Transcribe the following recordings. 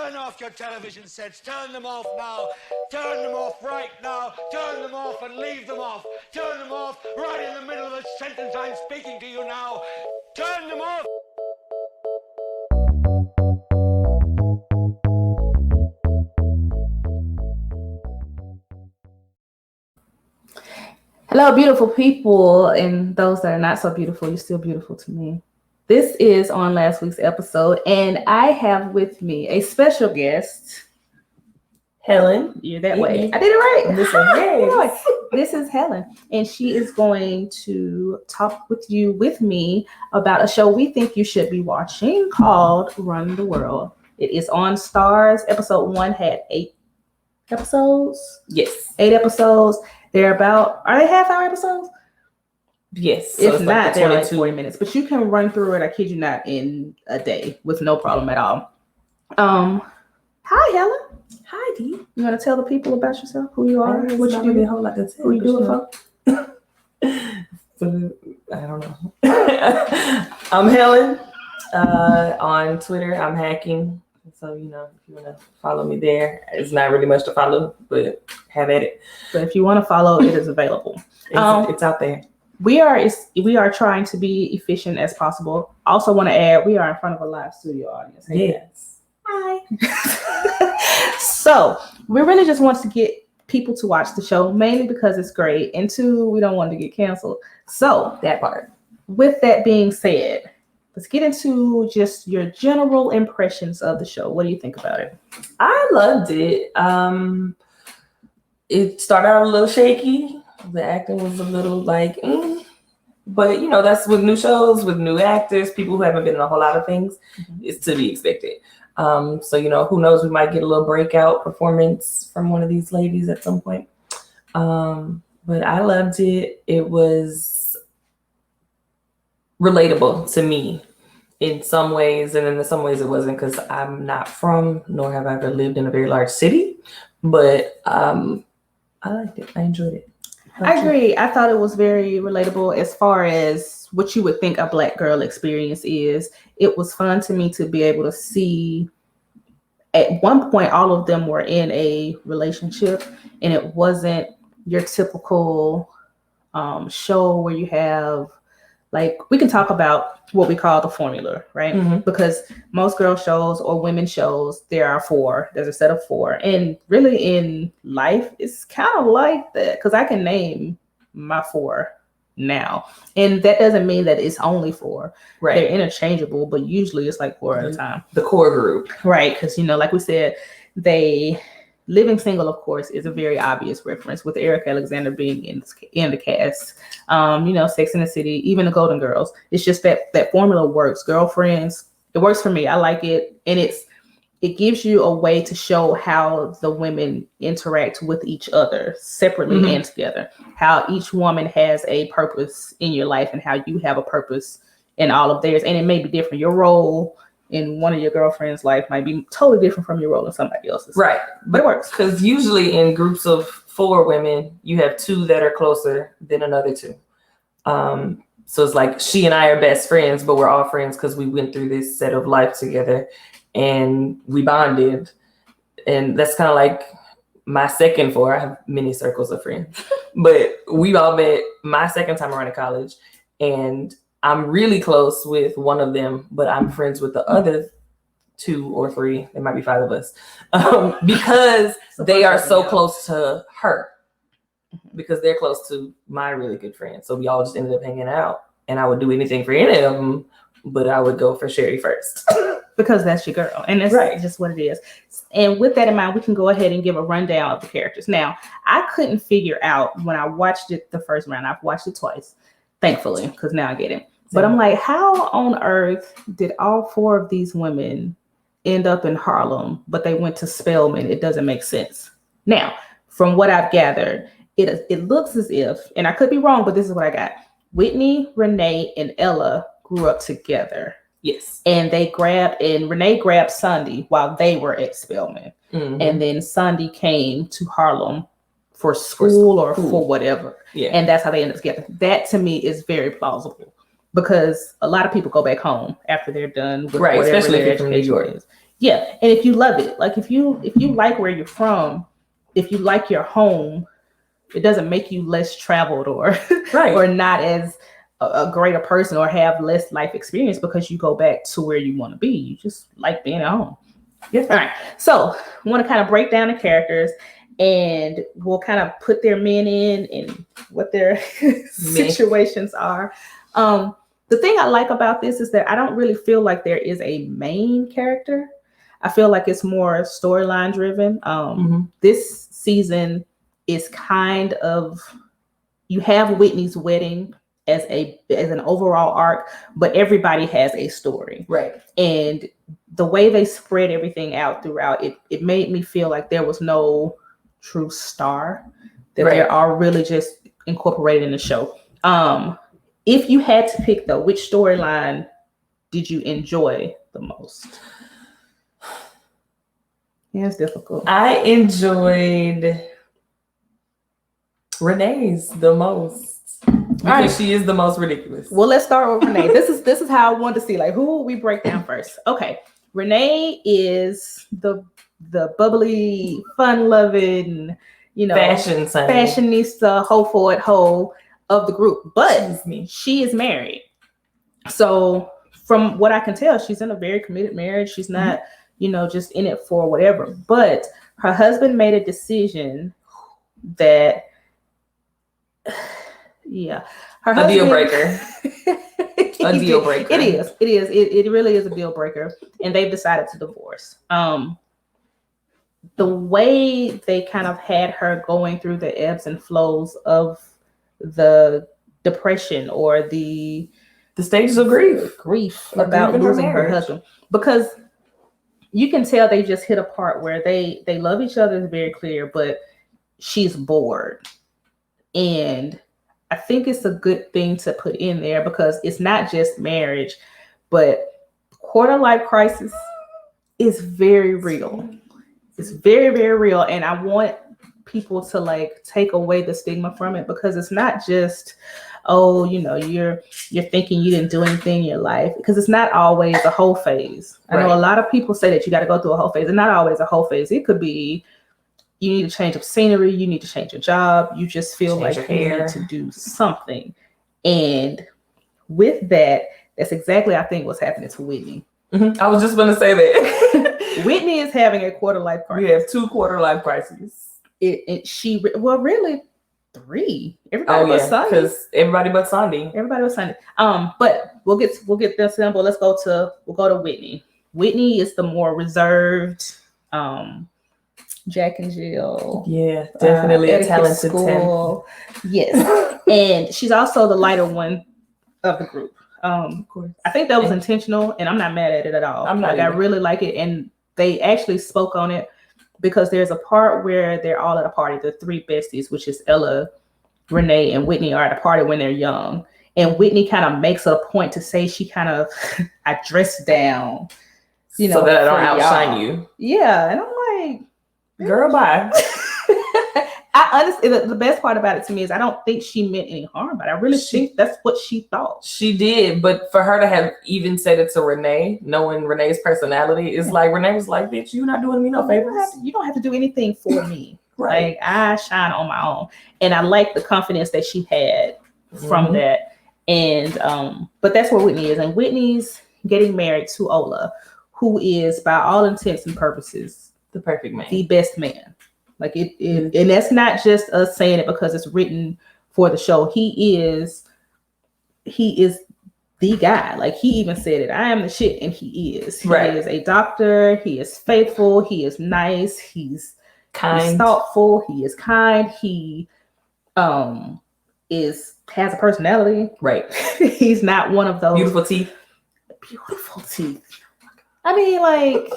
Turn off your television sets. Turn them off now. Turn them off right now. Turn them off and leave them off. Turn them off right in the middle of the sentence I'm speaking to you now. Turn them off. Hello, beautiful people, and those that are not so beautiful, you're still beautiful to me. This is on last week's episode, and I have with me a special guest. Helen. You're that way. I did it right. This is Helen, and she is going to talk with me about a show we think you should be watching called Run the World. It is on Starz. Episode 1 had 8 episodes. Yes. 8 episodes. Are they half-hour episodes? Yes. If so not, they're like 40 minutes. But you can run through it, I kid you not, in a day with no problem at all. Hi, Helen. Hi, Dee. You want to tell the people about yourself? Who you are? What you do? A whole lot to tell. Who you do it for? I don't know. I'm Helen. On Twitter, I'm hacking. So, if you want to follow me there, it's not really much to follow, but have at it. But if you want to follow, it is available. It's out there. We are trying to be efficient as possible. Also want to add, we are in front of a live studio audience. Hey, yes. Hi. So we really just want to get people to watch the show, mainly because it's great. And 2, we don't want to get canceled. So that part. With that being said, let's get into just your general impressions of the show. What do you think about it? I loved it. It started out a little shaky. The acting was a little like, but that's with new shows, with new actors, people who haven't been in a whole lot of things. It's to be expected. So who knows? We might get a little breakout performance from one of these ladies at some point. But I loved it. It was relatable to me in some ways, and in some ways it wasn't, because I'm not from, nor have I ever lived in a very large city. But I liked it. I enjoyed it. I agree. I thought it was very relatable as far as what you would think a Black girl experience is. It was fun to me to be able to see. At one point, all of them were in a relationship, and it wasn't your typical show where you have, like, we can talk about what we call the formula, right? Mm-hmm. Because most girl shows or women shows, there's a set of 4. And really in life, it's kind of like that, because I can name my 4 now. And that doesn't mean that it's only 4. Right. They're interchangeable, but usually it's like 4 at a time. The core group. Right, because, like we said, Living Single, of course, is a very obvious reference, with Eric Alexander being in the cast. Sex and the City, even the Golden Girls. It's just that formula works. Girlfriends, it works for me. I like it, and it gives you a way to show how the women interact with each other separately and together. How each woman has a purpose in your life, and how you have a purpose in all of theirs, and it may be different. Your role in one of your girlfriend's life might be totally different from your role in somebody else's. Right. But it works. Because usually in groups of 4 women, you have 2 that are closer than another 2. So it's like she and I are best friends, but we're all friends because we went through this set of life together and we bonded. And that's kind of like my second 4. I have many circles of friends. But we all met my second time around in college, and I'm really close with one of them, but I'm friends with the other 2 or 3. There might be 5 of us, because they are so close to her, because they're close to my really good friend. So we all just ended up hanging out, and I would do anything for any of them, but I would go for Sherry first. Because that's your girl, and that's right. Just what it is. And with that in mind, we can go ahead and give a rundown of the characters. Now, I couldn't figure out when I watched it the first round. I've watched it twice, thankfully, because now I get it. But I'm like, how on earth did all 4 of these women end up in Harlem, but they went to Spelman? It doesn't make sense. Now, from what I've gathered, it looks as if, and I could be wrong, but this is what I got. Whitney, Renee, and Ella grew up together. Yes. And Renee grabbed Sandy while they were at Spelman. Mm-hmm. And then Sandy came to Harlem for school or for whatever. Yeah. And that's how they ended up together. That to me is very plausible, because a lot of people go back home after they're done with whatever especially their from New York. is. Yeah, and if you love it, like if you like where you're from, if you like your home, it doesn't make you less traveled or Right. or not as a greater person or have less life experience because you go back to where you want to be. You just like being at home. Yeah. All right. So I want to kind of break down the characters and we'll kind of put their men in and what their situations are. The thing I like about this is that I don't really feel like there is a main character. I feel like it's more storyline driven. This season is kind of, you have Whitney's wedding as an overall arc, but everybody has a story. Right. And the way they spread everything out throughout, it made me feel like there was no true star, that they're all really just incorporated in the show. If you had to pick though, which storyline did you enjoy the most? Yeah, it's difficult. I enjoyed Renee's the most because she is the most ridiculous. Well, let's start with Renee. This is how I want to see, like, who will we break down first? Okay, Renee is the bubbly, fun-loving, fashionista, hoe for it, hoe of the group, but she is married. So from what I can tell, she's in a very committed marriage. She's not, just in it for whatever. But her husband made a decision that, a deal breaker. A deal breaker. It is. It really is a deal breaker. And they've decided to divorce. The way they kind of had her going through the ebbs and flows of the depression or the stages of grief about losing her husband, because you can tell they just hit a part where they love each other, is very clear, but she's bored. And I think it's a good thing to put in there because it's not just marriage, but quarter life crisis is very real. It's very, very real. And I want people to like take away the stigma from it, because it's not just, you're thinking you didn't do anything in your life, because it's not always a whole phase. I know a lot of people say that you got to go through a whole phase. It's not always a whole phase. It could be you need to change of scenery, you need to change your job, you just feel like you need to do something. And with that, that's exactly, I think, what's happening to Whitney. I was just going to say that. Whitney is having a quarter life crisis. We have 2 quarter life crises. Really 3. Everybody but Sunday. Because everybody but Sunday. But we'll get this simple. We'll go to Whitney. Whitney is the more reserved, Jack and Jill. Yeah, definitely a talented school. Yes. And she's also the lighter one of the group. Of course. I think that was intentional, and I'm not mad at it at all. I really like it, and they actually spoke on it because there's a part where they're all at a party. The 3 besties, which is Ella, Renee, and Whitney, are at a party when they're young. And Whitney kind of makes it a point to say she kind of, I dress down, so that I don't outshine you. Yeah, and I'm like, girl, bye. I honestly, the best part about it to me is I don't think she meant any harm, but I really think that's what she thought. She did, but for her to have even said it to Renee, knowing Renee's personality, is like, Renee was like, bitch, you're not doing me no favors. You don't have to do anything for me. Right. Like, I shine on my own. And I like the confidence that she had from that. And but that's where Whitney is. And Whitney's getting married to Ola, who is, by all intents and purposes, the perfect man, the best man. Like and that's not just us saying it because it's written for the show. He is the guy. Like, he even said it. I am the shit, and he is. He is a doctor. He is faithful. He is nice. He's kind. He's thoughtful. He is kind. He has a personality. Right. He's not one of those beautiful teeth. I mean, like,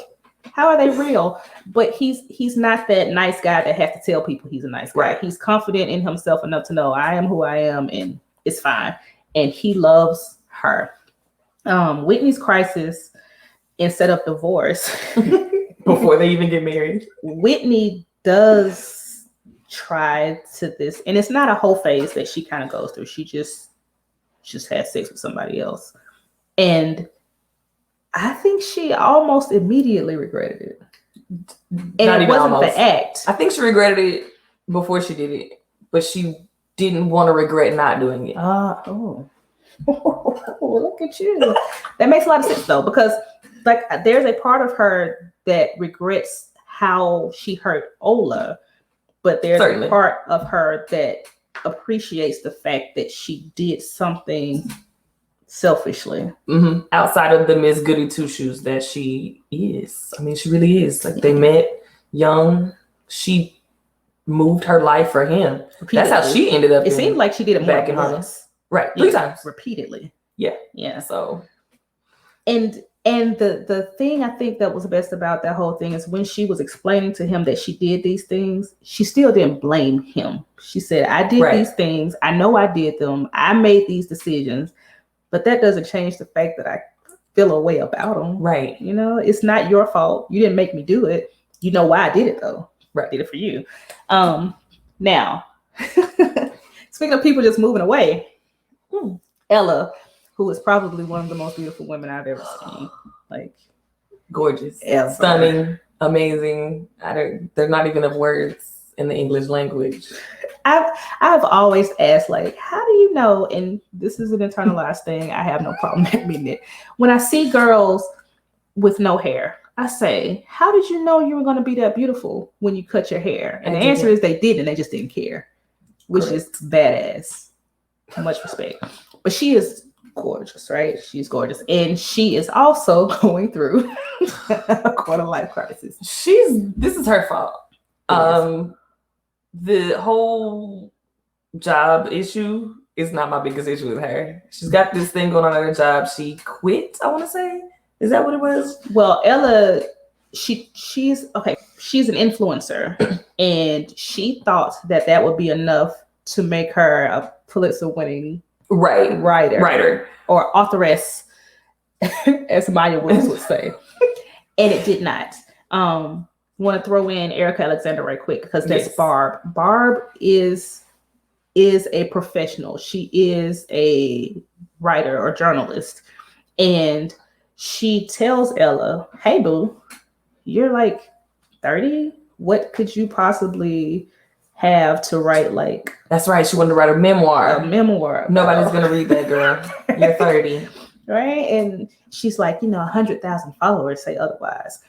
how are they real? But he's not that nice guy that has to tell people he's a nice guy. Right. He's confident in himself enough to know I am who I am, and it's fine. And he loves her. Whitney's crisis, instead of divorce, before they even get married, Whitney does try to this, and it's not a whole phase that she kind of goes through. She just has sex with somebody else, and I think she almost immediately regretted it. And Not it even wasn't almost. the act. I think she regretted it before she did it, but she didn't want to regret not doing it. Oh. Look at you. That makes a lot of sense though, because like there's a part of her that regrets how she hurt Ola, but there's Certainly. a part of her that appreciates the fact that she did something selfishly. Mm-hmm. Outside of the Miss Goody Two Shoes that she is. I mean, she really is. Like they met young. She moved her life for him. That's how she ended up. It seemed like she did it more back in than Harlem. once. Right. 3 times. Repeatedly. Yeah. So and the thing I think that was best about that whole thing is when she was explaining to him that she did these things, she still didn't blame him. She said, I did these things. I know I did them. I made these decisions, but that doesn't change the fact that I feel a way about them. Right. You know, it's not your fault. You didn't make me do it. You know why I did it though. Right. I did it for you. Now, speaking of people just moving away, Ella, who is probably one of the most beautiful women I've ever seen. Like, gorgeous, ever. Stunning, amazing. They're not even of words in the English language. I've always asked, like, how do you know? And this is an internalized thing. I have no problem admitting it. When I see girls with no hair, I say, how did you know you were going to be that beautiful when you cut your hair? And the answer is they didn't. They just didn't care, which is badass. Much respect. But she is gorgeous, right? She's gorgeous. And she is also going through a quarter life crisis. This is her fault. The whole job issue is not my biggest issue with her. She's got this thing going on at her job. She quit, I want to say. Is that what it was? Well, Ella, she's an influencer, and she thought that would be enough to make her a Pulitzer-winning writer or authoress, as Maya Williams would say, and it did not. Want to throw in Erica Alexander right quick because that's Barb. Barb is a professional. She is a writer or journalist, and she tells Ella, hey, boo, you're like 30. What could you possibly have to write like... That's right. She wanted to write a memoir. Nobody's going to read that, girl. You're 30. Right? And she's like, 100,000 followers say otherwise.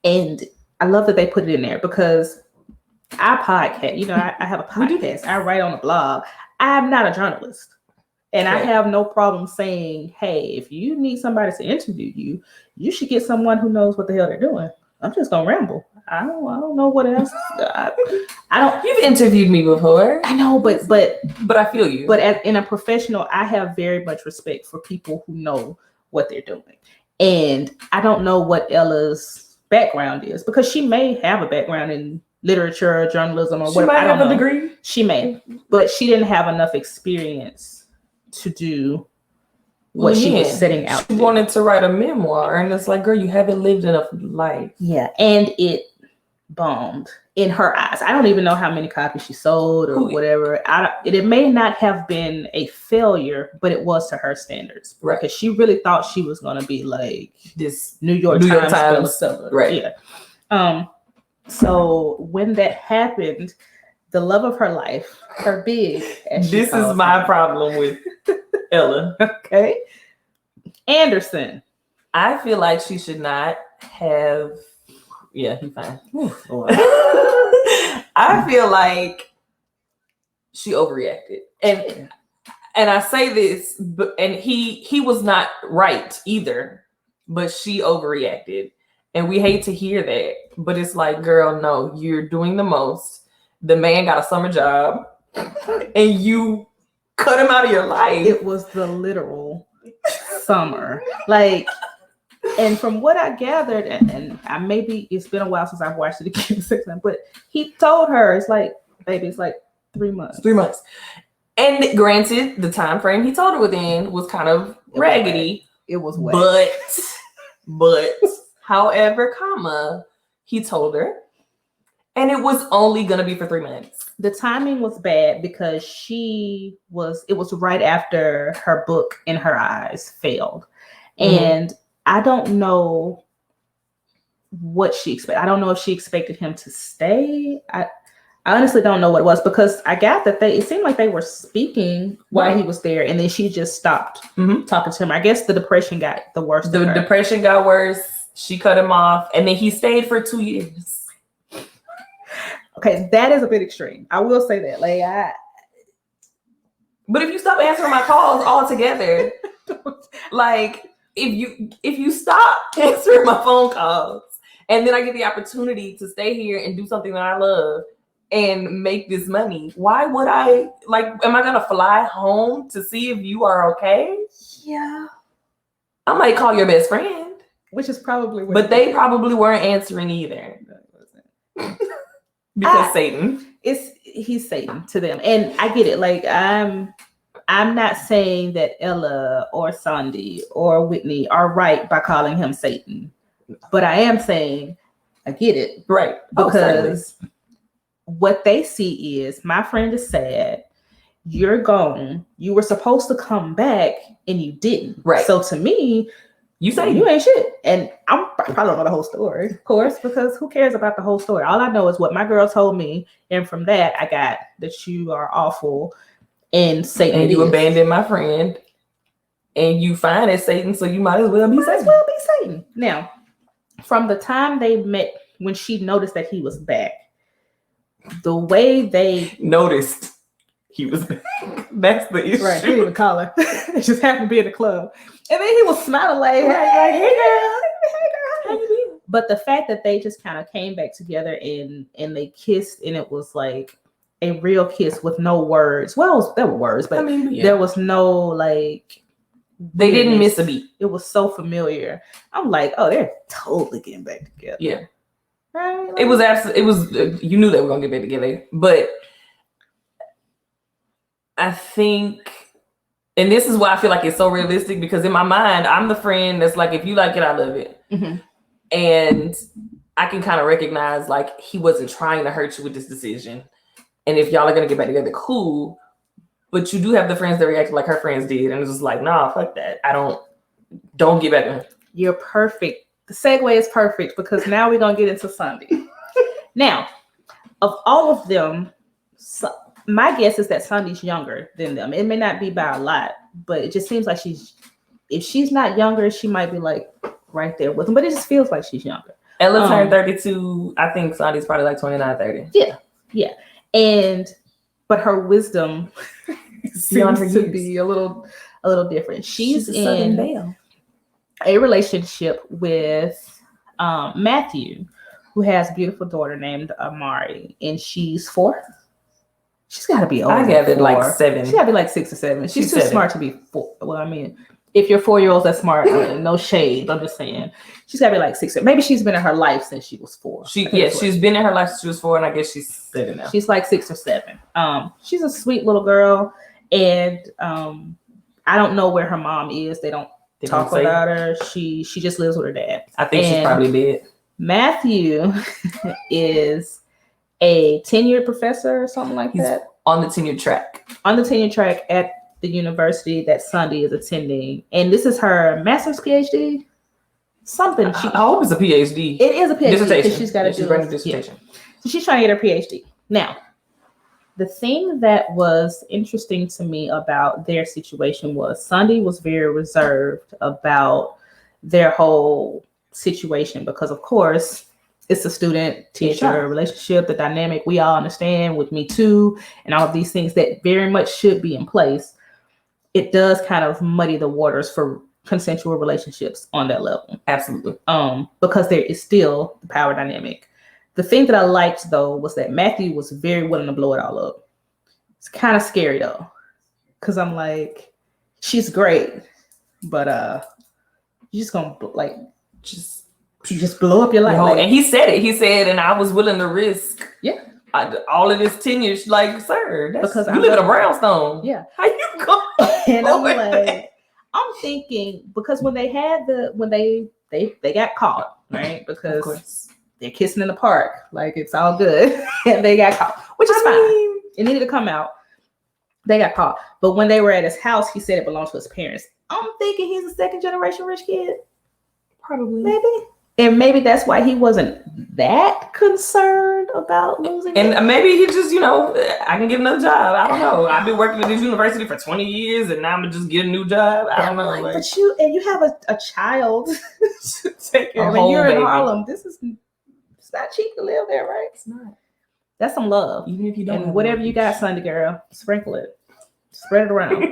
And I love that they put it in there because I podcast, I have a podcast. I write on a blog. I'm not a journalist. And I have no problem saying, hey, if you need somebody to interview you, you should get someone who knows what the hell they're doing. I'm just gonna ramble. I don't know what else. I don't. You've interviewed me before. I know, but I feel you. But in a professional, I have very much respect for people who know what they're doing. And I don't know what Ella's background is because she may have a background in literature, journalism, or whatever. She might have a degree. She may, but she didn't have enough experience to do what she was setting out. She wanted to write a memoir, and it's like, girl, you haven't lived enough life. Yeah, and it bombed in her eyes. I don't even know how many copies she sold or whatever. It may not have been a failure, but it was to her standards, right? Because she really thought she was going to be like this New York Times bestseller, right? Yeah. So when that happened, the love of her life, her big. This is my problem with Ella. Okay. Anderson. I feel like she should not have. Yeah, he's fine. I feel like she overreacted, and I say this, and he was not right either, but she overreacted, and we hate to hear that, but it's like, girl, no, you're doing the most. The man got a summer job, and you cut him out of your life. It was the literal summer. Like, and from what I gathered, and I maybe it's been a while since I've watched it again, but he told her, it's like, baby, it's like 3 months. 3 months. And granted, the time frame he told her within was kind of raggedy. It was wet. But, however, he told her. And it was only going to be for 3 months. The timing was bad because it was right after her book In Her Eyes failed. Mm-hmm. And I don't know what she expected. I don't know if she expected him to stay. I honestly don't know what it was, because I got that it seemed like they were speaking while he was there, and then she just stopped talking to him. I guess the depression got the worst. The depression got worse. She cut him off, and then he stayed for 2 years. Okay, that is a bit extreme. I will say that. But if you stop answering my calls altogether, like if you stop answering my phone calls, and then I get the opportunity to stay here and do something that I love and make this money, why would I, am I gonna fly home to see if you are okay? Yeah. I might call your best friend. Which is probably what. But they probably weren't answering either. Because Satan. He's Satan to them. And I get it. I'm not saying that Ella or Sandy or Whitney are right by calling him Satan. But I am saying I get it. Right. Because what they see is, my friend is sad. You're gone. You were supposed to come back and you didn't. Right. So to me, you say you ain't shit. And I probably don't know the whole story, of course, because who cares about the whole story? All I know is what my girl told me. And from that, I got that you are awful and Satan. And you abandoned my friend. And you fine as Satan, so you might as well be Satan. Now, from the time they met, when she noticed that he was back, the way they noticed he was back. That's the issue. Right, he didn't even call her. It just happened to be in the club. And then he was smiling like, hey girl, how you doing? But the fact that they just kind of came back together and they kissed, and it was like a real kiss with no words. Well, there were words, but there was no they didn't miss a beat. It was so familiar. I'm like, oh, they're totally getting back together. Yeah. Right? It was you knew they were gonna get back together, but I think, and this is why I feel like it's so realistic, because in my mind, I'm the friend that's like, if you like it, I love it. Mm-hmm. And I can kind of recognize he wasn't trying to hurt you with this decision. And if y'all are going to get back together, cool. But you do have the friends that react like her friends did. And it's just like, nah, fuck that. Don't get back to her. You're perfect. The segue is perfect, because now we're going to get into Sandy. Now, of all of them, my guess is that Sandy's younger than them. It may not be by a lot, but it just seems like if she's not younger, she might be right there with them. But it just feels like she's younger. Ella turned 32. I think Sandy's probably 29, 30. Yeah. But her wisdom seems to be a little different. She's in a relationship with Matthew, who has a beautiful daughter named Amari, and she's 4. She's got to be older. I gathered 7. She's got to be 6 or 7. She's too smart to be 4. Well, if you're 4-year-olds, that's smart. No shade. I'm just saying. She's got to be 6 or 7. Maybe she's been in her life since she was 4. She's been in her life since she was 4, and I guess she's 7 now. She's 6 or 7. She's a sweet little girl, and I don't know where her mom is. They don't talk about her. She just lives with her dad. I think she's probably dead. Matthew is a tenured professor or something like that. On the tenured track. On the tenured track at the university that Sandy is attending. And this is her master's PhD. Something. I hope it's a PhD. It is a PhD. Dissertation. She's got to do a dissertation. Yeah. So she's trying to get her PhD. Now, the thing that was interesting to me about their situation was Sandy was very reserved about their whole situation, because of course it's a student-teacher relationship, the dynamic we all understand with Me Too and all of these things that very much should be in place. It does kind of muddy the waters for consensual relationships on that level. Absolutely. Because there is still the power dynamic. The thing that I liked, though, was that Matthew was very willing to blow it all up. It's kind of scary, though, because I'm like, she's great, but you're just gonna just blow up your life. And he said it. He said, and I was willing to risk. Yeah. All of this tenure, sir. Because you live in a brownstone. Yeah. How you go? And I'm thinking, because when they got caught, right? Because they're kissing in the park, it's all good, and they got caught, which is fine. It needed to come out. They got caught, but when they were at his house, he said it belonged to his parents. I'm thinking he's a second generation rich kid. Probably. maybe. And maybe that's why he wasn't that concerned about losing it. And maybe he just, I can get another job. I don't know. I've been working at this university for 20 years and now I'm gonna just get a new job. I don't know. Like, Like, but you have a child to take care of. And whole you're baby. in Harlem. It's not cheap to live there, right? It's not. That's some love. Even if you don't. And whatever you got, Sunday girl, sprinkle it. Spread it around.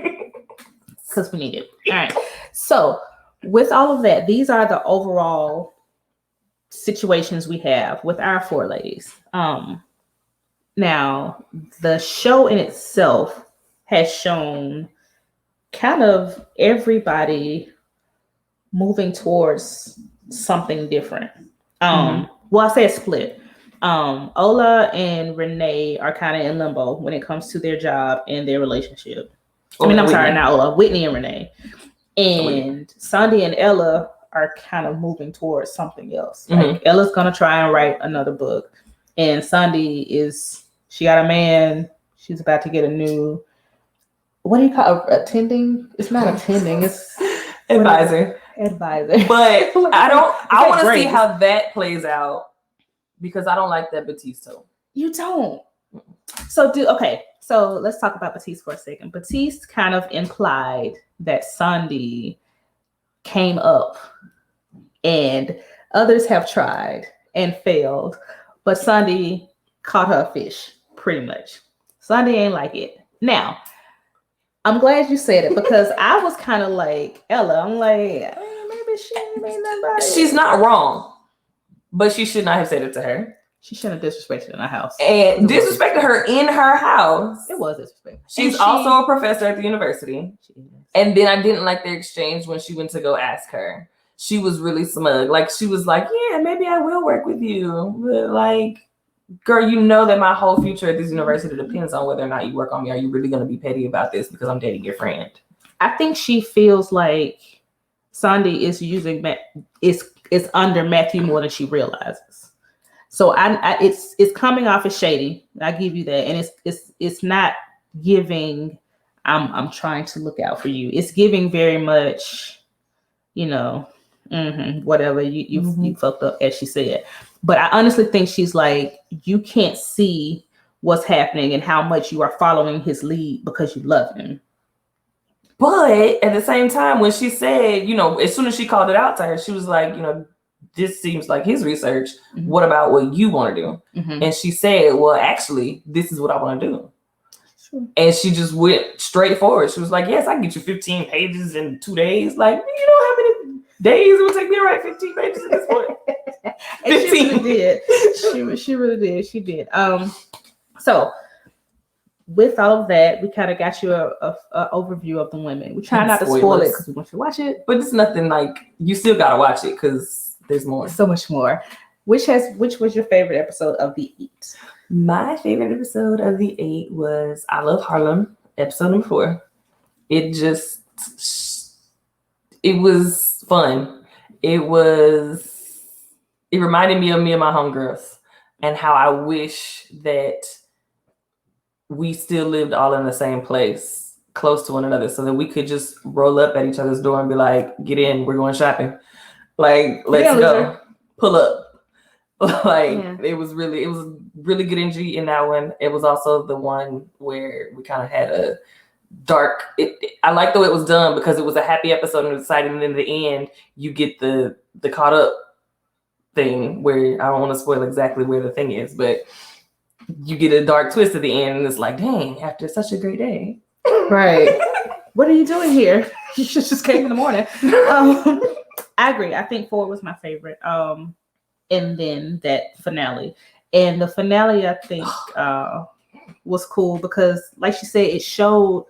Because we need it. All right. So with all of that, these are the overall situations we have with our four ladies. Now, the show in itself has shown kind of everybody moving towards something different. Well, I say a split. Ola and Renee are kind of in limbo when it comes to their job and their relationship. Not Ola, Whitney and Renee. And Sandy and Ella are kind of moving towards something else. Like Ella's gonna try and write another book, and Sandy she got a man. She's about to get a new, what do you call it? Attending? It's not attending. It's advisor. But I want to see how that plays out because I don't like that Batiste. You don't. So let's talk about Batiste for a second. Batiste kind of implied that Sandy came up and others have tried and failed, but Sandy caught her a fish, pretty much. Sandy ain't like it. Now, I'm glad you said it because I was kind of like Ella. I'm like, maybe she ain't made nothing about it. She's not wrong, but she should not have said it to her. She shouldn't have disrespected in her house. And disrespected her in her house. It was disrespectful. She's also a professor at the university. And then I didn't like their exchange when she went to go ask her. She was really smug. Like, she was like, yeah, maybe I will work with you. But like, girl, you know that my whole future at this university depends on whether or not you work on me. Are you really going to be petty about this because I'm dating your friend? I think she feels like Sandy is using is under Matthew more than she realizes. So it's coming off as shady. I give you that, and it's not giving. I'm trying to look out for you. It's giving very much, whatever you fucked up, as she said. But I honestly think she's like, you can't see what's happening and how much you are following his lead because you love him. But at the same time, when she said, as soon as she called it out to her, she was like, this seems like his research. Mm-hmm. What about what you want to do? Mm-hmm. And she said, well, actually, this is what I want to do. Sure. And she just went straight forward. She was like, yes, I can get you 15 pages in 2 days. Like, you know how many days it would take me to write 15 pages at this point? And she really did. She really did. She did. So with all of that, we kind of got you a overview of the women. We try not to spoil it because we want you to watch it. But it's nothing like, you still got to watch it because there's more. So much more. Which was your favorite episode of the 8? My favorite episode of the 8 was I Love Harlem, episode number 4. It was fun. It reminded me of me and my homegirls and how I wish that we still lived all in the same place, close to one another, so that we could just roll up at each other's door and be like, get in, we're going shopping. Like, let's go. Pull up. It was really good energy in that one. It was also the one where we kind of had a dark. I like the way it was done because it was a happy episode and exciting, and in the end, you get the caught up thing where I don't want to spoil exactly where the thing is, but you get a dark twist at the end, and it's like, dang, after such a great day, right? What are you doing here? You just came in the morning. I agree. I think 4 was my favorite. And then that finale. And the finale, I think, was cool because, like she said, it showed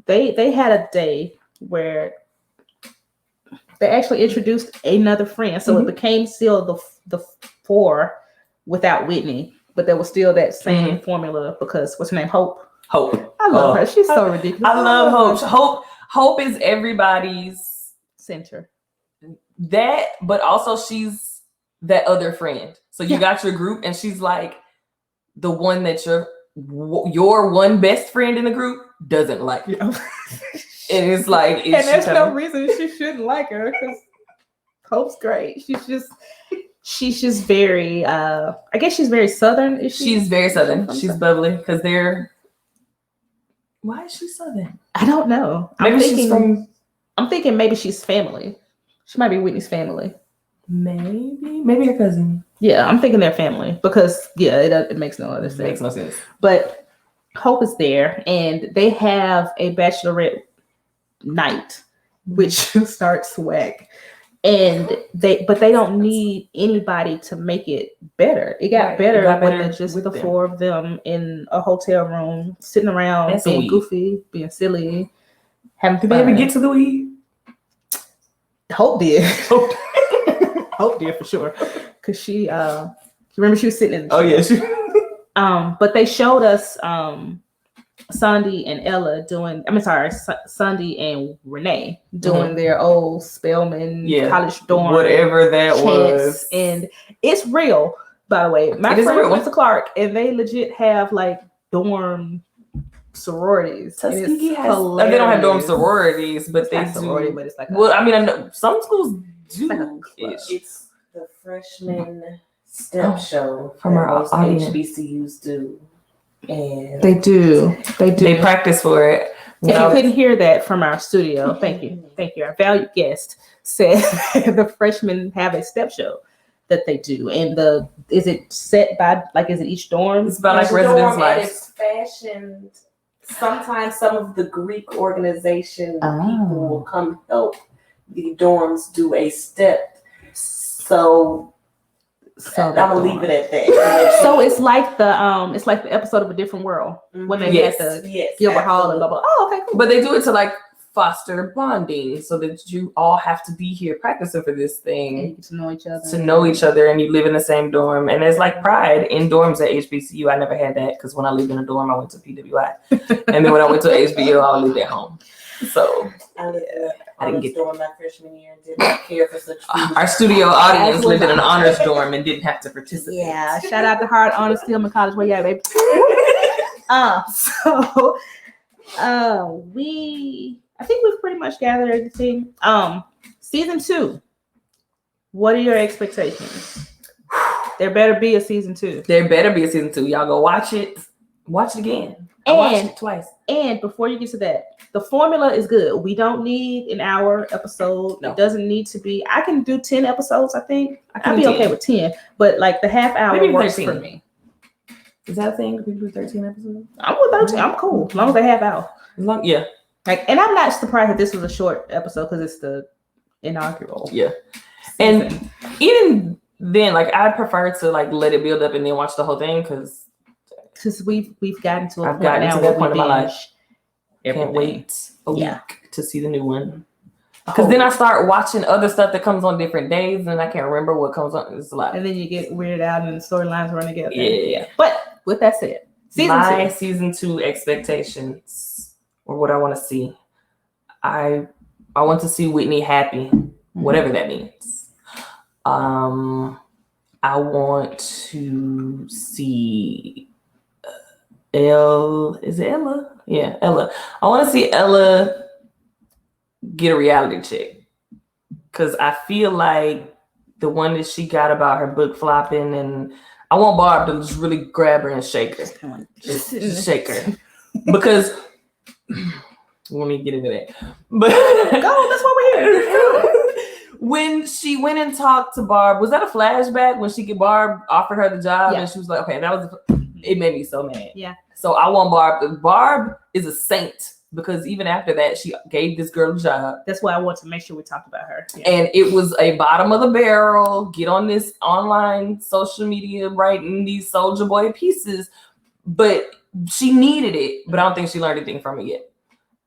they had a day where they actually introduced another friend. So it became still the 4 without Whitney, but there was still that same formula because what's her name? Hope. I love her. She's so ridiculous. I love Hope. Hope is everybody's center. That, but also she's that other friend. So you got your group, and she's like the one that your one best friend in the group doesn't like. Yeah. And it's like, and there's no reason she shouldn't like her because Hope's great. She's just very I guess she's very Southern. Is she? She's very Southern. She's bubbly because they're. Why is she Southern? I don't know. Maybe she's from. I'm thinking maybe she's family. She might be Whitney's family. Maybe her cousin. Yeah, I'm thinking they're family because it makes no other sense. It makes no sense. But Hope is there, and they have a bachelorette night, which starts whack. And they don't need anybody to make it better. It got better when just the four of them in a hotel room, sitting around, being goofy, being silly, having fun. Did they ever get to the weed? Hope did. Hope did for sure. Because she remember she was sitting in the chair. But they showed us Sandy and Ella Sandy and Renee doing their old Spelman college dorm, whatever that was, and it's real. By the way, my friend went to Clark, and they legit have like dorm sororities. Tuskegee they don't have dorm sororities, but they do. Sorority, but it's like I know some schools do. It's the freshman step show from our most HBCUs do. And they do. They practice for it. If you couldn't hear that from our studio, thank you. Our valued guest said the freshmen have a step show that they do. And is it set by is it each dorm? It's by like residence life. It's fashioned. Sometimes some of the Greek organization people will come help the dorms do a step. So I'm gonna leave it at that. So it's like the episode of A Different World when they had the Gilbert Hall and blah blah. Oh, okay, cool. But they do it to like foster bonding, so that you all have to be here practicing for this thing, and you get to know each other, and you live in the same dorm. And there's like pride in dorms at HBCU. I never had that because when I lived in a dorm, I went to PWI, and then when I went to HBU, I lived at home. So I didn't get dorm my freshman year and did not care for such food. Our studio audience lived in an honors dorm and didn't have to participate. Yeah, shout out to Hard Honors Stillman College. Where you at, baby? I think we've pretty much gathered everything. Season 2. What are your expectations? There better be a season 2. There better be a season 2. Y'all go watch it. Watch it again. I watched it twice. And before you get to that, the formula is good. We don't need an hour episode. No. It doesn't need to be. I can do 10 episodes, I think. I'd be okay with 10. But like the half hour maybe works 13. for me. Is that a thing? Can people do 13 episodes? I'm with 13. I'm cool. As long as they half hour. Yeah. And I'm not surprised that this was a short episode because it's the inaugural. Yeah. And even then, I prefer to let it build up and then watch the whole thing because we've gotten to that point in my life. Can't wait a week to see the new one. Because then I start watching other stuff that comes on different days and I can't remember what comes on. It's a lot. And then you get weirded out and the storylines run together. Yeah. But with that said, season 2 expectations or what I want to see. I want to see Whitney happy, whatever that means. I want to see Is it Ella? Yeah, Ella. I want to see Ella get a reality check because I feel like the one that she got about her book flopping, and I want Barb to just really grab her and shake her. Just shake her. Because let me get into that. But go, that's why we're here. When she went and talked to Barb, was that a flashback when Barb offered her the job and she was like, okay, it made me so mad. Yeah. So I want Barb. Barb is a saint because even after that, she gave this girl a job. That's why I want to make sure we talk about her. Yeah. And it was a bottom of the barrel, get on this online social media, writing these Soulja Boy pieces. But she needed it, but I don't think she learned anything from it yet.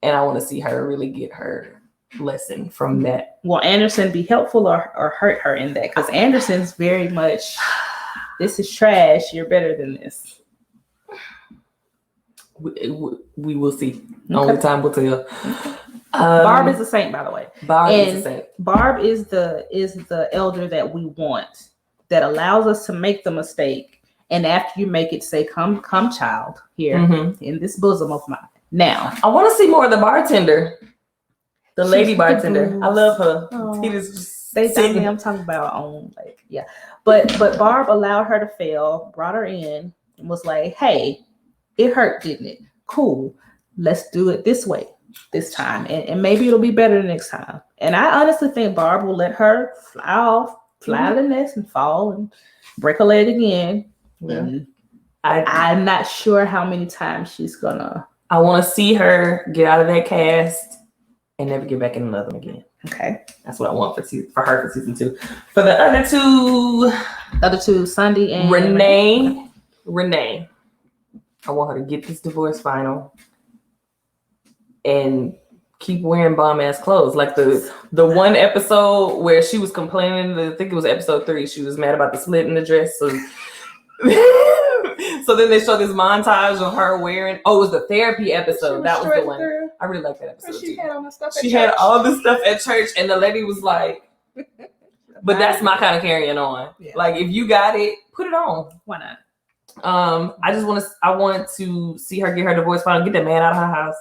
And I want to see her really get her lesson from that. Will Anderson be helpful or hurt her in that? Because Anderson's very much, this is trash, you're better than this. We will see. Only time will tell. Barb is a saint, by the way. Barb is a saint. Barb is the elder that we want, that allows us to make the mistake, and after you make it, say, "Come, child, here in this bosom of mine." Now, I want to see more of the bartender, the lady bartender. I love her. Oh. Say Dominique, I'm talking about on like, yeah. But Barb allowed her to fail, brought her in, and was like, hey, it hurt, didn't it? Cool. Let's do it this way this time. And maybe it'll be better the next time. And I honestly think Barb will let her fly out of the nest and fall and break a leg again. Yeah. And I'm not sure how many times she's gonna. I want to see her get out of that cast and never get back in another one again. Okay. That's what I want for her for season 2. For the other two, Sunday and Renee. I want her to get this divorce final and keep wearing bomb ass clothes. Like the one episode where she was complaining, I think it was episode 3, she was mad about the slit in the dress. So, so then they show this montage of her wearing, it was the therapy episode. That was the one. I really like that episode. She had all the stuff. She had all the stuff at church, and the lady was like, but that's my kind of carrying on. Yeah. Like, if you got it, put it on. Why not? I want to see her get her divorce final, get that man out of her house,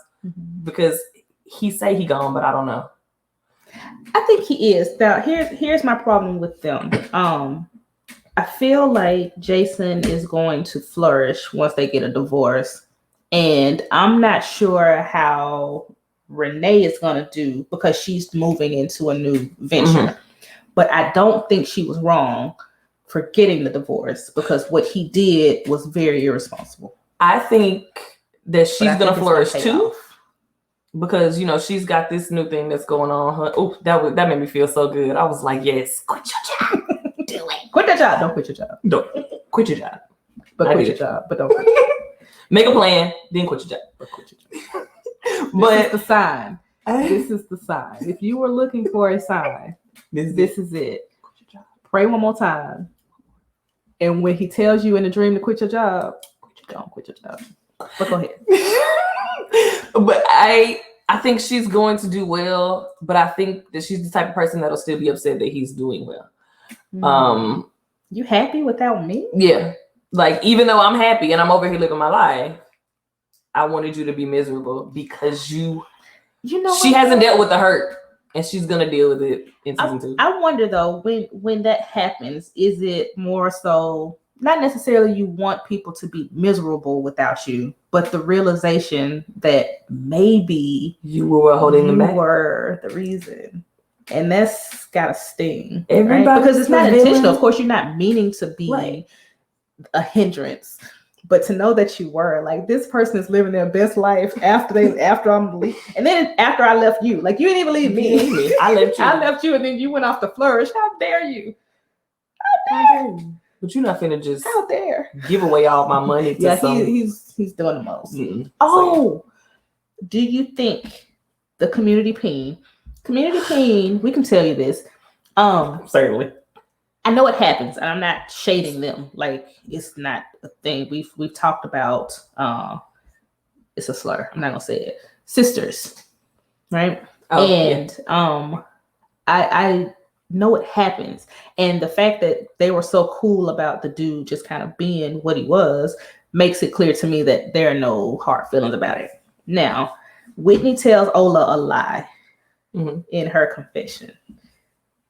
because he say he gone, but I don't know. I think he is. Now, here's my problem with them. I feel like Jason is going to flourish once they get a divorce. And I'm not sure how Renee is going to do because she's moving into a new venture. But I don't think she was wrong for getting the divorce because what he did was very irresponsible. I think that she's going to flourish too. Because, she's got this new thing that's going on. Oh, that made me feel so good. I was like, yes, quit your job. Do it. Quit that job. Don't quit your job. Don't quit your job. But quit your job. But don't quit. Make a plan, then quit your job. But quit your job. This is the sign. This is the sign. If you were looking for a sign, this is it. Pray one more time. And when he tells you in a dream to quit your job, don't quit your job. But go ahead. But I think she's going to do well, but I think that she's the type of person that'll still be upset that he's doing well. You happy without me? Yeah. Like, even though I'm happy and I'm over here living my life, I wanted you to be miserable because she hasn't dealt with the hurt and she's gonna deal with it in season 2. I wonder though, when that happens, is it more so not necessarily you want people to be miserable without you, but the realization that maybe you were holding them back, were the reason. And that's gotta sting. Everybody, right? Because it's not intentional. Of course, you're not meaning to be a hindrance, but to know that you were like, this person is living their best life after I'm leaving, and then after I left you, like you didn't even leave me. I left you, and then you went off to flourish. How dare you? How dare you? But you're not finna just out there give away all my money to some. He's doing the most. Oh, do you think the community peen, we can tell you this. Certainly. I know it happens, and I'm not shading them. Like, it's not a thing. We've talked about it's a slur. I'm not gonna say it. Sisters, right? I know it happens. And the fact that they were so cool about the dude just kind of being what he was makes it clear to me that there are no hard feelings about it. Now, Whitney tells Ola a lie in her confession.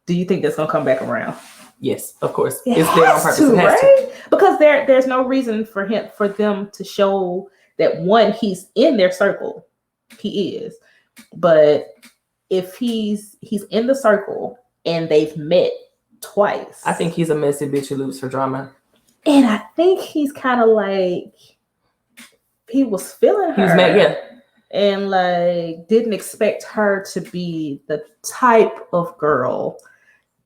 Do you think that's gonna come back around? Yes, of course. It's there on purpose. It has to. Because there's no reason for them to show that one, he's in their circle. He is. But if he's in the circle and they've met twice. I think he's a messy bitch who lives for drama. And I think he's kind of like, he was feeling her. He's mad, yeah. And like didn't expect her to be the type of girl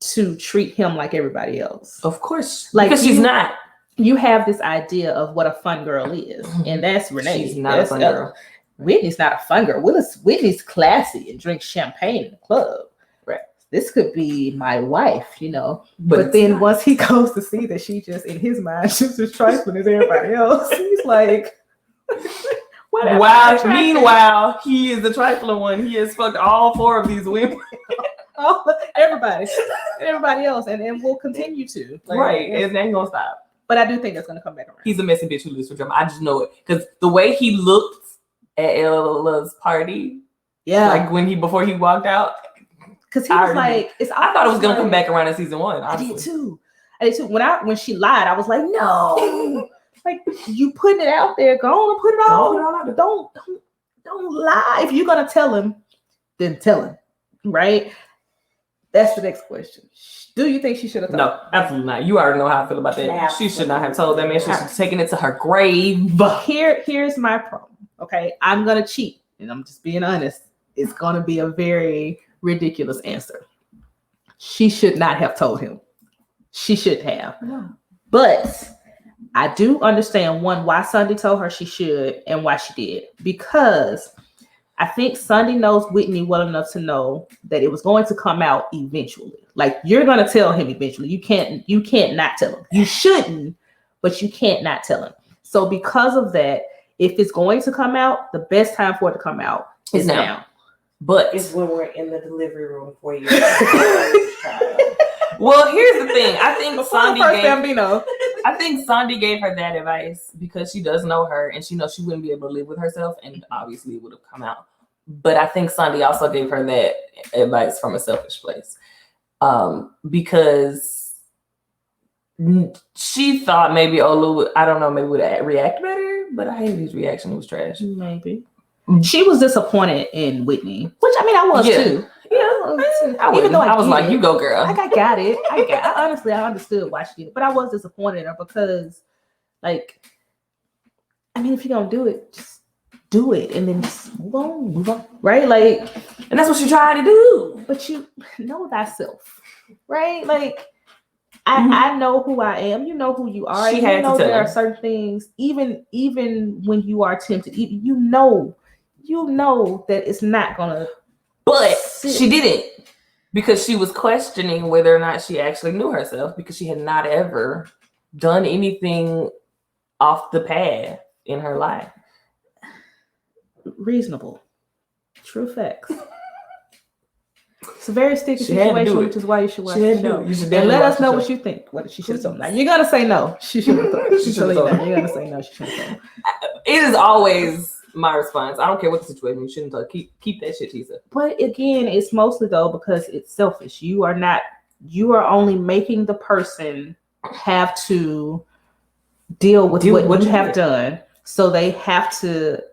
to treat him like everybody else. Of course. Like, because she's not. You have this idea of what a fun girl is. And that's Renee. She's not a fun girl. Whitney's not a fun girl. Whitney's classy and drinks champagne in the club. Right. This could be my wife, But then once he goes to see that she just, in his mind, she's just trifling as everybody else, he's like, whatever. Wow. Meanwhile, he is the trifling one. He has fucked all 4 of these women. Everybody else, and we'll continue to. Right. It ain't gonna stop. But I do think that's gonna come back around. He's a messy bitch who lives for drama. I just know it. Because the way he looked at Ella's party, like before he walked out, Because he was like, it's. I thought it was gonna like, come back around in season 1. I did too. When she lied, I was like, no, like you putting it out there. Go on and put it on. Don't lie. If you're gonna tell him, then tell him, right? That's the next question. Do you think she should have told? No, absolutely not. You already know how I feel about that. Absolutely. She should not have told that man. She should have taken it to her grave. Here's my problem. Okay, I'm gonna cheat, and I'm just being honest. It's gonna be a very ridiculous answer. She should not have told him. She should have. No. But I do understand why Sunday told her she should and why she did. Because I think Sunday knows Whitney well enough to know that it was going to come out eventually. Like you're gonna tell him eventually. You can't not tell him. You shouldn't, but you can't not tell him. So because of that, if it's going to come out, the best time for it to come out is now. But It's when we're in the delivery room for you. well, here's the thing. I think I Sandy gave her that advice because she does know her and she knows she wouldn't be able to live with herself, and obviously it would have come out. But I think Sandy also gave her that advice from a selfish place, because she thought maybe Olu, I don't know, maybe would react better. But I hated his reaction. It was trash. Maybe. She was disappointed in Whitney, which I mean I was too. Yeah, even though I was like, "You go, girl." Like I got it. Honestly, I understood why she did it, but I was disappointed in her because, like, I mean, if you're gonna do it, just do it, and then just move on, right? Like, and that's what she tried to do. But you know thyself, right? Like, I know who I am. You know who you are. She had to tell there him. are certain things, even when you are tempted, you know that it's not gonna. But she didn't, because she was questioning whether or not she actually knew herself, because she had not ever done anything off the path in her life. Reasonable. True facts. It's a very sticky situation, which is why you should watch the show. And let us know what you think. What she should have done. Now you're gonna say no. She should have done. You're gonna say no. She should have done. It is always my response. I don't care what the situation. You shouldn't talk. Keep that shit to yourself. But again, it's mostly though because it's selfish. You are only making the person have to deal with what you have done. So they have to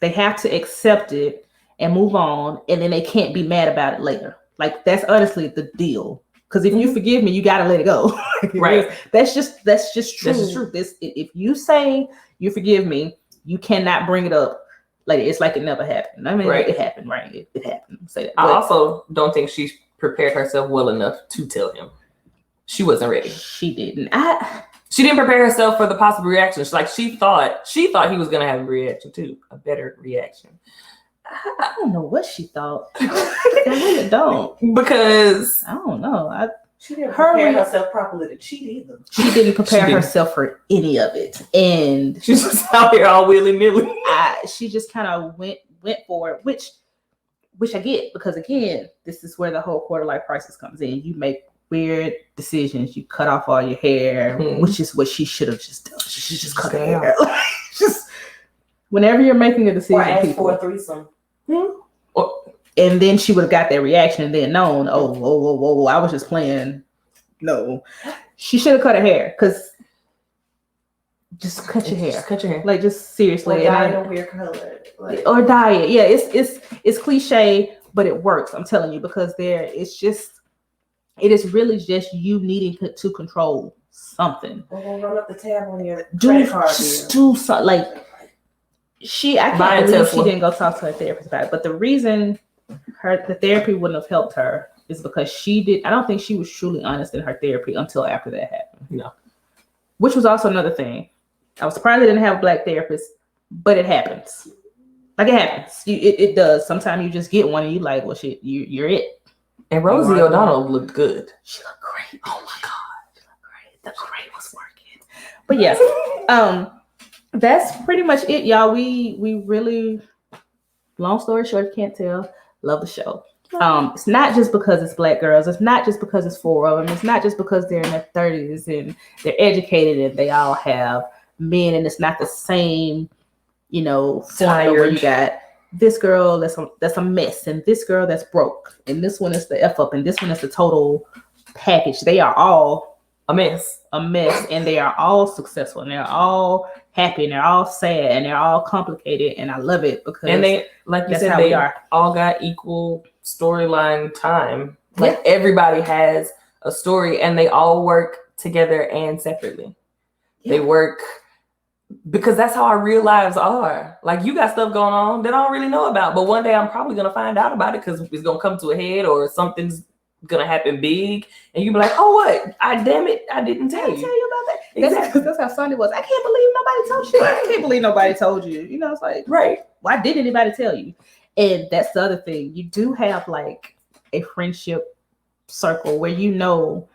accept it and move on, and then they can't be mad about it later. Like that's honestly the deal. Because if you forgive me, you gotta let it go. Right. That's just true. That's just true. If you say you forgive me, you cannot bring it up like it's like it never happened. I mean, right. It happened, right? It happened. Say that. I also don't think she prepared herself well enough to tell him. She wasn't ready. She didn't. She didn't prepare herself for the possible reactions. Like she thought he was gonna have a reaction too, a better reaction. I don't know what she thought. I really don't. Because I don't know. She didn't prepare herself properly to cheat either. She didn't prepare herself for any of it, and she's just out here all willy nilly. She just kind of went for it, which I get, because again, this is where the whole quarter life crisis comes in. You make weird decisions. You cut off all your hair, which is what she should have just done. She should just cut her hair. Just whenever you're making a decision, or ask for a threesome. And then she would have got that reaction and then known, oh, I was just playing. No, she should have cut her hair, because just cut your hair. Just cut your hair. Like, just seriously. Or dye it a weird color. Or dye it. Yeah, it's cliche, but it works. I'm telling you, because it is really just you needing to control something. We're gonna run up the tab on your credit card. Do something. Like, I can't believe she didn't go talk to her therapist about it. But the reason the therapy wouldn't have helped her is because I don't think she was truly honest in her therapy until after that happened. No. Which was also another thing. I was surprised they didn't have a black therapist, but it happens. Like, it happens. It does. Sometimes you just get one and you like, well, shit, you're it. And Rosie O'Donnell looked good. She looked great. Oh my God. She looked great. The gray was working. But yes, that's pretty much it, y'all. We really, long story short, can't tell, love the show. It's not just because it's black girls. It's not just because it's 4 of them. It's not just because they're in their 30s and they're educated and they all have men, and it's not the same, formula where you got this girl that's a mess, and this girl that's broke, and this one is the F up, and this one is the total package. They are all A mess. and they are all successful, and they're all happy, and they're all sad, and they're all complicated, and I love it because And they, like you that's said, how they we are. all got equal storyline time. Like everybody has a story, and they all work together and separately. They work because that's how our real lives are. Like you got stuff going on that I don't really know about, but one day I'm probably gonna find out about it because it's gonna come to a head or something's gonna happen big, and you be like, "Oh, what? I didn't tell you." about that. Exactly. That's how Sunday was. I can't believe nobody told you. I can't believe nobody told you. You know, it's like, Right. why did anybody tell you? And that's the other thing. You do have like a friendship circle where you know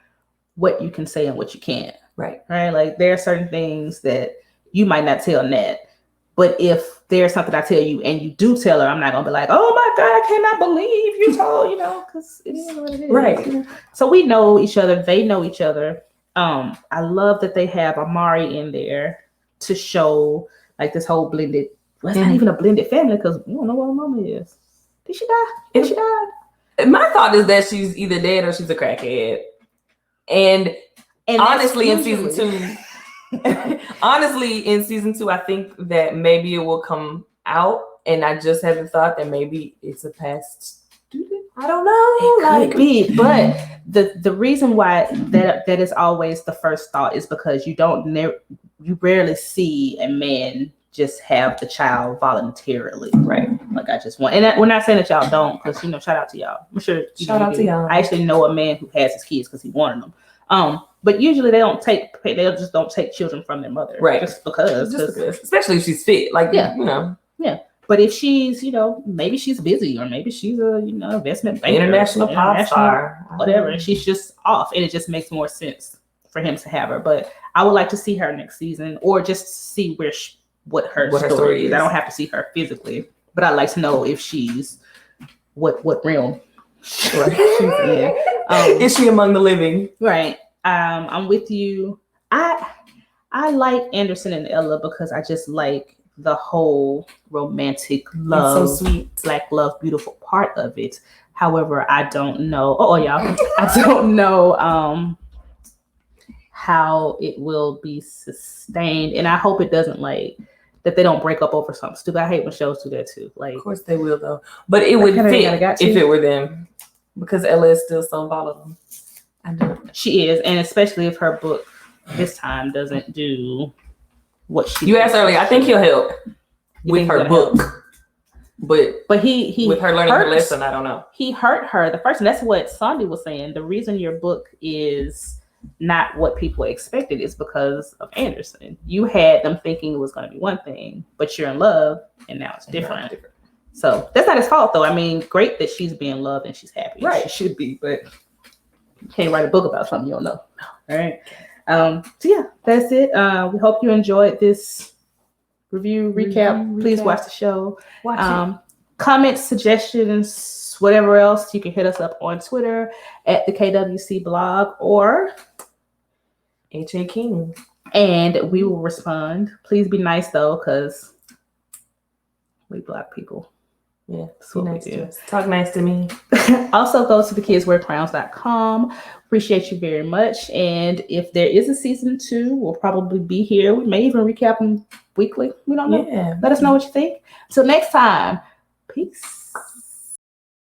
what you can say and what you can't. Right. Right? Like there are certain things that you might not tell Nat. But if there's something I tell you and you do tell her, I'm not gonna be like, oh my God, I cannot believe you told, because it is what it is. Right. You know? So we know each other, they know each other. I love that they have Amari in there to show like this whole blended, well, it's not even a blended family because we don't know what her mama is. Did she die? Did she die? My thought is that she's either dead or she's a crackhead. And honestly, in season 2, I think that maybe it will come out, and I just had the thought that maybe it's a past student. I don't know. It could be, but the reason why that is always the first thought is because you rarely see a man just have the child voluntarily. Right. Like I just want, and we're not saying that y'all don't, because shout out to y'all. I'm sure. Shout out to y'all. I actually know a man who has his kids because he wanted them. But usually they just don't take children from their mother. Right. Just because. Especially if she's fit. Like, Yeah. But if she's, maybe she's busy, or maybe she's a, investment banker, international pop star, whatever, and she's just off, and it just makes more sense for him to have her. But I would like to see her next season, or just see what her story is. I don't have to see her physically, but I'd like to know if she's what realm she's in. Is she among the living? Right. I'm with you. I like Anderson and Ella because I just like the whole romantic love, it's so sweet, black love, beautiful part of it. However, I don't know. Y'all, I don't know how it will be sustained, and I hope it doesn't that they don't break up over something stupid. I hate when shows do that too. Like, of course they will though, but it would fit if it were them, because Ella is still so volatile. I know she is, and especially if her book this time doesn't do what she. You asked earlier. I think he'll help with her book, but he with her learning her lesson, I don't know. He hurt her the first, and that's what Sandy was saying. The reason your book is not what people expected is because of Anderson. You had them thinking it was going to be one thing, but you're in love, and now it's different. So that's not his fault, though. I mean, great that she's being loved and she's happy. Right, she should be, but you can't write a book about something you don't know. All right. So yeah, that's it. We hope you enjoyed this review recap. Please watch the show. Comments, suggestions, whatever else, you can hit us up on Twitter at the KWC blog or H.A. King, and we will respond. Please be nice though, because we block people. Yeah, so nice to us. Talk nice to me. Also go to thekidswearcrowns.com. Appreciate you very much. And if there is a season 2, we'll probably be here. We may even recap them weekly. We don't know. Yeah. Let us know what you think. Until next time. Peace.